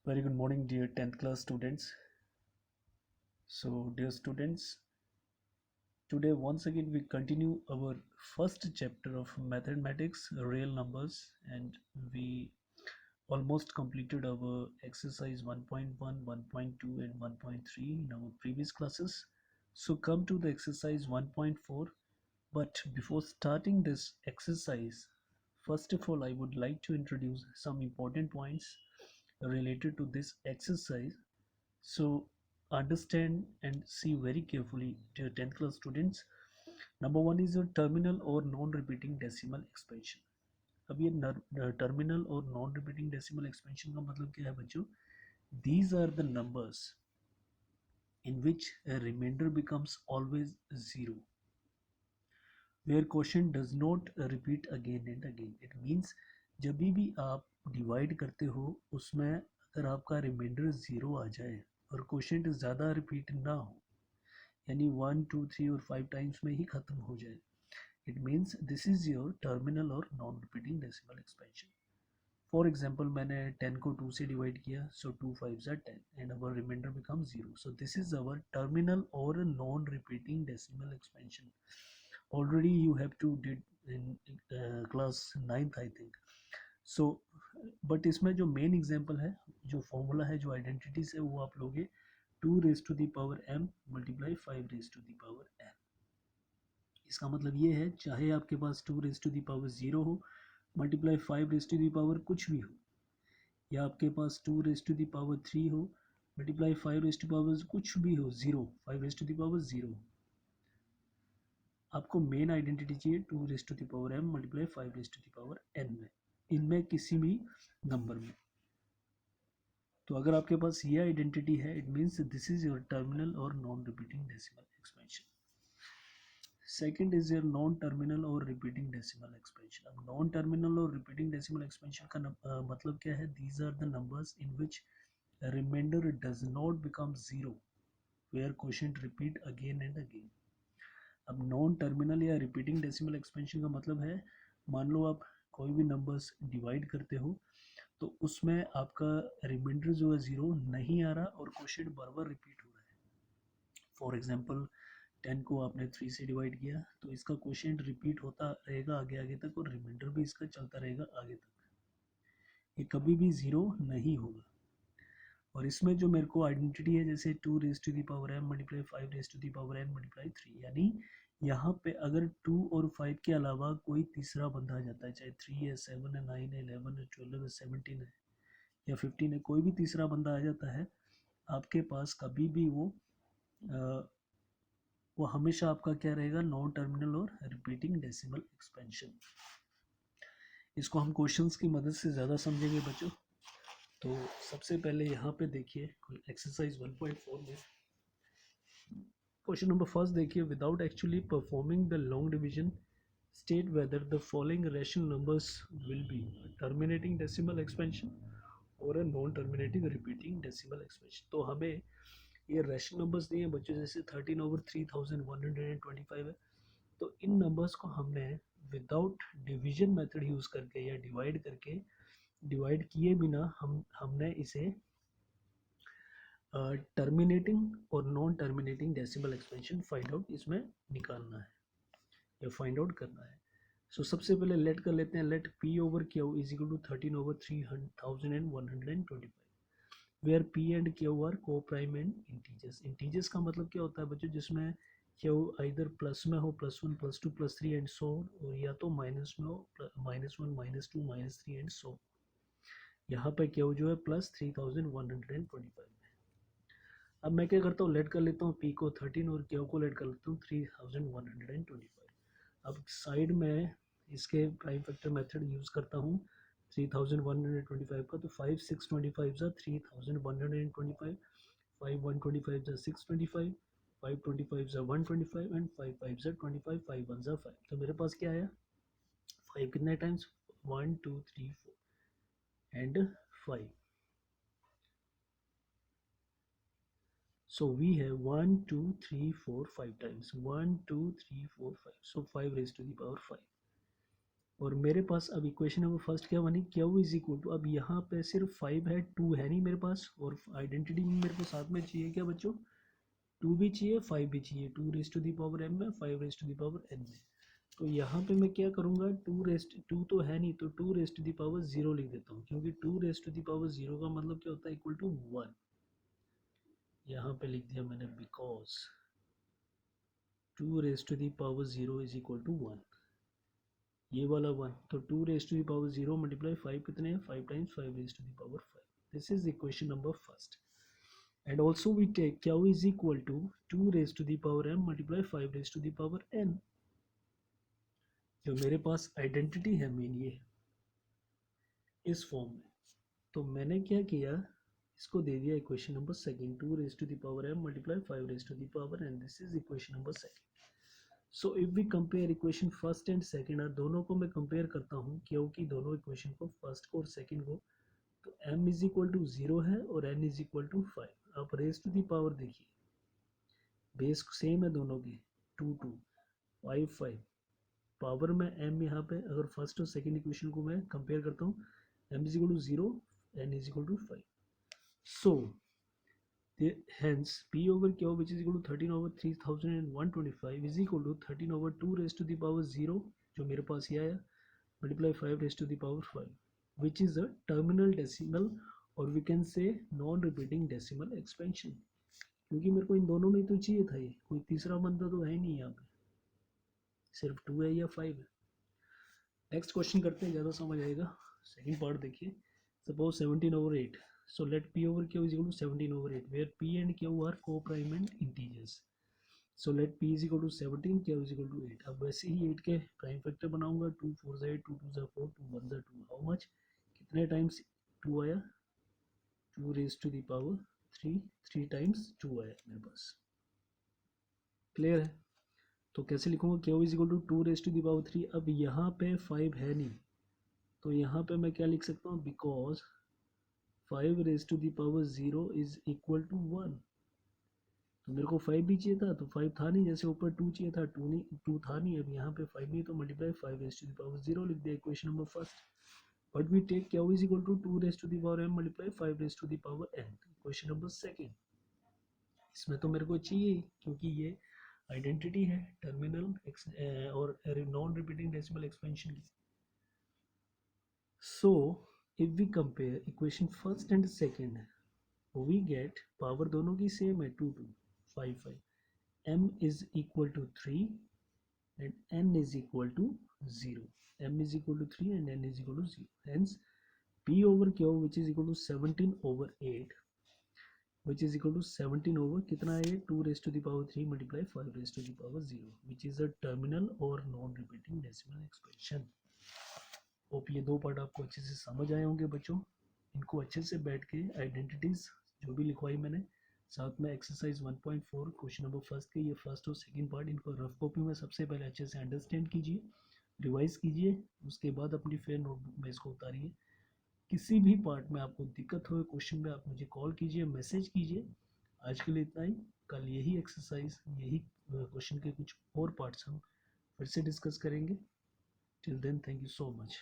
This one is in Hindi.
Very good morning, dear 10th class students. So, dear students, today once again we continue our first chapter of mathematics, real numbers, and we almost completed our exercise 1.1, 1.2, and 1.3 in our previous classes. So, come to the exercise 1.4. But before starting this exercise, first of all, I would like to introduce some important points related to this exercise. So understand and see very carefully, dear 10th class students. Number one is your terminal or non-repeating decimal expansion. अब ये terminal और non-repeating decimal expansion का मतलब क्या है बच्चों? These are the numbers in which a remainder becomes always zero, where quotient does not repeat again and again. It means जब भी आप डिवाइड करते हो उसमें अगर आपका रिमाइंडर ज़ीरो आ जाए और क्वेश्चन ज़्यादा रिपीट ना हो, यानी 1 2 3 और 5 टाइम्स में ही ख़त्म हो जाए, it means this is your terminal और non repeating decimal expansion. For example मैंने 10 को 2 से डिवाइड किया, so 2 5 are 10 and our remainder become 0. So this is our terminal और non repeating decimal expansion. Already you have to did in class 9th I think. So but इसमें जो मेन एग्जांपल है, जो फॉर्मूला है, जो आइडेंटिटीज है, वो आप लोगे 2 raise to the power m multiply 5 raise to the power n. इसका मतलब ये है चाहे आपके पास 2 रेज टू द पावर 0 हो multiply 5 raise to the power कुछ भी हो, या आपके पास 2 रेज टू द पावर 3 हो मल्टीप्लाई 5 रेज टू पावर कुछ भी हो 0, 5 रेज टू द पावर 0, आपको मेन आइडेंटिटी चाहिए 2 raise to the power m multiply 5 raise to the power n में, इनमें किसी भी नंबर में. तो अगर आपके पास ये आइडेंटिटी है, it means this is your terminal और non repeating decimal expansion. Second is your non terminal और रिपीटिंग डेसिमल एक्सपेंशन. अब नॉन टर्मिनल और रिपीटिंग डेसिमल एक्सपेंशन का मतलब क्या है? These are the numbers in which remainder does not become zero where quotient repeat again and again. अब नॉन टर्मिनल या रिपीटिंग डेसिमल एक्सपेंशन का मतलब है, मान लो आप कोई भी नंबर्स डिवाइड करते हो तो उसमें आपका रिमाइंडर जो है ज़ीरो नहीं आ रहा और क्वोशिएंट बार बार रिपीट हो रहा है. फॉर एग्जांपल 10 को आपने 3 से डिवाइड किया तो इसका क्वोशिएंट रिपीट होता रहेगा आगे आगे तक और रिमाइंडर भी इसका चलता रहेगा आगे तक, ये कभी भी ज़ीरो नहीं होगा. और इसमें जो मेरे को आइडेंटिटी है, जैसे 2 raise to the power m multiply 5 raise to the power n multiply 3, यानी यहाँ पे अगर 2 और 5 के अलावा कोई तीसरा बंदा आ जाता है, चाहे 3 है, 7 है, 9 है, 11 है, 12 है, 17 है या 15 है, कोई भी तीसरा बंदा आ जाता है आपके पास, कभी भी वो हमेशा आपका क्या रहेगा? नॉन टर्मिनल और रिपीटिंग डेसिमल एक्सपेंशन. इसको हम क्वेश्चंस की मदद से ज़्यादा समझेंगे बच्चों. तो सबसे पहले यहाँ पे देखिए एक्सरसाइज 1.4 में क्वेश्चन नंबर फर्स्ट देखिए, without actually performing the long division state whether the following rational numbers will be terminating decimal expansion और a non terminating repeating decimal expansion. तो हमें ये रैशनल नंबर्स दिए हैं बच्चों, जैसे 13/3125 है. तो इन नंबर्स को हमने विदाउट डिवीजन मेथड यूज़ करके या डिवाइड करके, डिवाइड किए बिना हमने इसे टर्मिनेटिंग और non terminating decimal expansion find out इसमें निकालना है या फाइंड आउट करना है. सो सबसे पहले लेट कर लेते हैं, let p over q is equal to 13/3125 where p and q are coprime and integers. Integers का मतलब क्या होता है बच्चों? जिसमें q इधर प्लस में हो, +1 +2 +3 एंड सो, या तो माइनस में हो, -1 -2 -3 एंड सो. यहाँ पे q जो है +3125. अब मैं क्या करता हूँ, लेट कर लेता हूँ p को 13 और q को लेट कर लेता हूँ 3125. अब साइड में इसके प्राइम फैक्टर मेथड यूज़ करता हूँ 3125 का, तो 5 625 जा 3125, 5 125 जा 625, 5 25 जा 125 एंड 5 5 जा 25, 5 1 जा 5. तो मेरे पास क्या आया? 5 कितने times? 1 2 3 4 and 5. So we have 1 2 3 4 5 times 1 2 3 4 5, so 5 raised to the power 5. और मेरे पास अब इक्वेशन नंबर फर्स्ट क्या बनी, क्यू इज इक्वल टू, अब यहाँ पे सिर्फ 5 है, 2 है नहीं मेरे पास, और आइडेंटिटी में मेरे को साथ में चाहिए क्या बच्चों, 2 भी चाहिए 5 भी चाहिए, 2 raise to the power m में, 5 raise to the power n में। तो यहाँ पे मैं क्या करूँगा, 2 तो है नहीं, तो 2 रेस्ट टू दी पावर 0 लिख देता हूँ, क्योंकि 2 रेस्ट टू दी पावर 0 का मतलब क्या होता है, इक्वल टू 1। यहाँ पे लिख दिया मैंने because 2 raise to the power 0 is equal to 1, ये वाला 1। तो 2 raise to the power 0 multiply 5 कितने हैं, 5 times 5 raise to the power 5। This is equation number first. And also we take q is equal to 2 raised to the power m multiply 5 raised to the power n। जो मेरे पास आइडेंटिटी है मेन ये इस फॉर्म में, तो मैंने क्या किया, इसको दे दिया equation number second, 2 raised to the power m multiply 5 raised to the power n। This is equation number second. So if we compare equation first and second, दोनों को मैं कंपेयर करता हूँ क्योंकि दोनों इक्वेशन को, फर्स्ट को और सेकंड को, तो m इज इक्वल टू 0 है और n इज इक्वल टू 5। आप रेज टू दी पावर देखिए, बेस सेम है दोनों की, 2 2 5 5, पावर में m यहाँ पे अगर फर्स्ट और सेकंड इक्वेशन को मैं कंपेयर करता हूँ, m is equal to 0, n is equal to 5। So hence p over q which is equal to 13 over 3125 is equal to 13 over 2 raised to the power 0, जो मेरे पास ये आया, multiply 5 raised to the power 5, which is a terminal decimal or we can say non repeating decimal expansion। क्योंकि मेरे को इन दोनों में तो चाहिए था, ये कोई तीसरा बंदा तो है नहीं यहाँ पे, सिर्फ 2 है या 5 है। नेक्स्ट क्वेश्चन करते हैं, ज़्यादा समझ आएगा। सेकंड पार्ट देखिए, suppose 17 over 8, so let p over q is equal to 17 over 8 where p and q are co-prime integers। so let p is equal to 17, q is equal to 8। अब वैसे ही 8 के प्राइम फैक्टर बनाऊंगा, 2 4 8, 2 2 4, 2 1 2, हाउ मच, कितने टाइम्स 2 आया, 2 raised to the power 3, 3 times 2 आया मेरे पास। क्लियर है, तो कैसे लिखूंगा, q is equal to 2 raise to the power 3। अब यहाँ पे 5 है नहीं, तो यहाँ पे मैं क्या लिख सकता हूँ, because 5 raise to the power 0 is equal to 1। तो मेरे को 5 भी चाहिए था, तो 5 था नहीं, जैसे ऊपर 2 चाहिए था, 2 नहीं, 2 था नहीं, अब यहाँ पे 5 नहीं, तो multiply 5 raise to the power 0 लिख दिया, equation number first. But we take q is equal to 2 raise to the power m multiply 5 raise to the power n, equation number second. इसमें तो मेरे को चाहिए, क्योंकि ये आइडेंटिटी है टर्मिनल और नॉन रिपीटिंग डेसिमल एक्सपेंशन की। So if we compare equation first and second, we get power दोनों की सेम है, 2 2 5 5, m is equal to 3 and n is equal to 0, m is equal to 3 and n is equal to 0। Hence p over q which is equal to 17 over 8 which is equal to 17 over कितना है, 2 raised to the power 3 multiply 5 raised to the power 0 which is a terminal or non repeating decimal expression। Hope ये दो पार्ट आपको अच्छे से समझ आए होंगे बच्चों। इनको अच्छे से बैठ के आइडेंटिटीज जो भी लिखवाई मैंने, साथ में एक्सरसाइज 1.4 क्वेश्चन नंबर फर्स्ट के ये फर्स्ट और सेकंड पार्ट, इनको रफ कॉपी में सबसे पहले अच्छे से अंडरस्टैंड कीजिए, रिवाइज कीजिए, उसके बाद अपनी फेयर नोटबुक में इसको उतारिए। किसी भी पार्ट में आपको दिक्कत हो क्वेश्चन में, आप मुझे कॉल कीजिए, मैसेज कीजिए। आज के लिए इतना ही, कल यही एक्सरसाइज, यही क्वेश्चन के कुछ और पार्ट्स हम फिर से डिस्कस करेंगे। Till then, thank you so much.